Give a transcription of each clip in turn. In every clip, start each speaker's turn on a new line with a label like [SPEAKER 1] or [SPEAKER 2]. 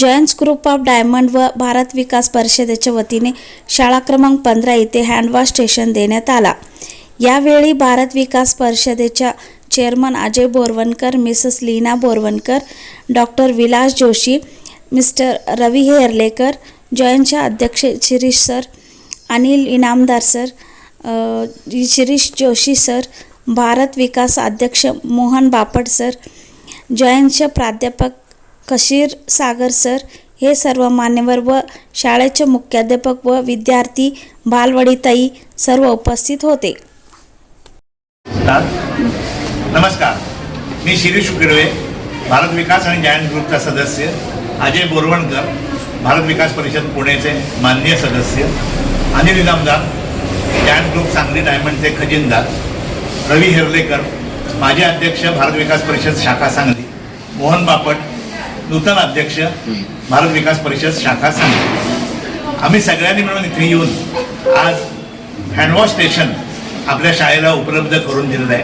[SPEAKER 1] Giants group of diamond व भारत विकास परिषदेच्या वतीने शाळा क्रमांक 15 येथे हँडवॉश स्टेशन देण्यात आला। यावेळी भारत विकास परिषदेच्या chairman Ajay Borwankar, Mrs Leena Borwankar, doctor Vilas Joshi, mister Ravi Herlekar, जयंतचे अध्यक्ष Shirish sir, Anil Inamdar sir, Shirish Joshi sir, Bharat Vikas अध्यक्ष मोहन बापट सर, जयंतचे प्राध्यापक कशीर सागर सर हे सर्व मान्यवर व शाळेचे मुख्याध्यापक व विद्यार्थी, बालवडीताई सर्व उपस्थित होते।
[SPEAKER 2] नमस्कार, मी शिरीष उकडवे, भारत विकास आणि जायंट ग्रुपचा सदस्य, अजय बोरवणकर, भारत विकास परिषद पुणेचे माननीय सदस्य, अनिल इनामदार, जायंट ग्रुप सांगली डायमंडचे खजिनदार, रवी हेरलेकर, माजी अध्यक्ष भारत विकास परिषद शाखा सांगली, मोहन बापट, नूतन अध्यक्ष भारत विकास परिषद शाखा सांगली, आम्ही सगळ्यांनी मिळून इथे येऊन आज हँडवॉश स्टेशन आपल्या शाळेला उपलब्ध करून दिलेलं आहे।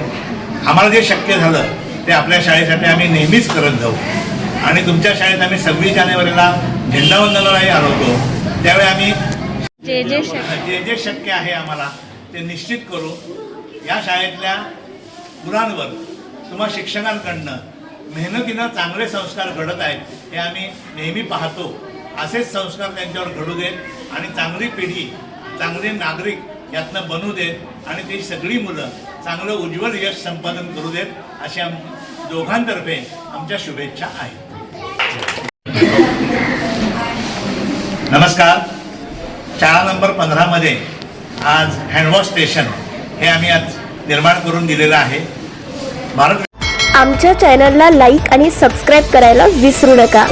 [SPEAKER 2] आम्हाला जे शक्य झालं ते आपल्या शाळेसाठी आम्ही नेहमीच करत जाऊ आणि तुमच्या शाळेत आम्ही 26 जानेवारीला झेंडावंदनालाही आलो होतो, त्यावेळी आम्ही जे शक्य आहे आम्हाला ते निश्चित करू। या शाळेतल्या मुलांवर तुम्हा शिक्षकांकडनं मेहनतीनं चांगले संस्कार घडत आहेत हे आम्ही नेहमी पाहतो। असेच संस्कार त्यांच्यावर घडू देत आणि चांगली पिढी, चांगले नागरिक यातनं बनू देत आणि ती सगळी मुलं चांगलं उज्ज्वल यश संपादन करू देत अशी दोघांतर्फे आमच्या शुभेच्छा आहेत। नमस्कार, शाळा नंबर 15 मध्ये आज हँडवॉश स्टेशन हे आम्ही आज निर्माण करून दिलेलं आहे।
[SPEAKER 3] आमच्या चॅनलला लाईक आणि सबस्क्राईब करायला विसरू नका।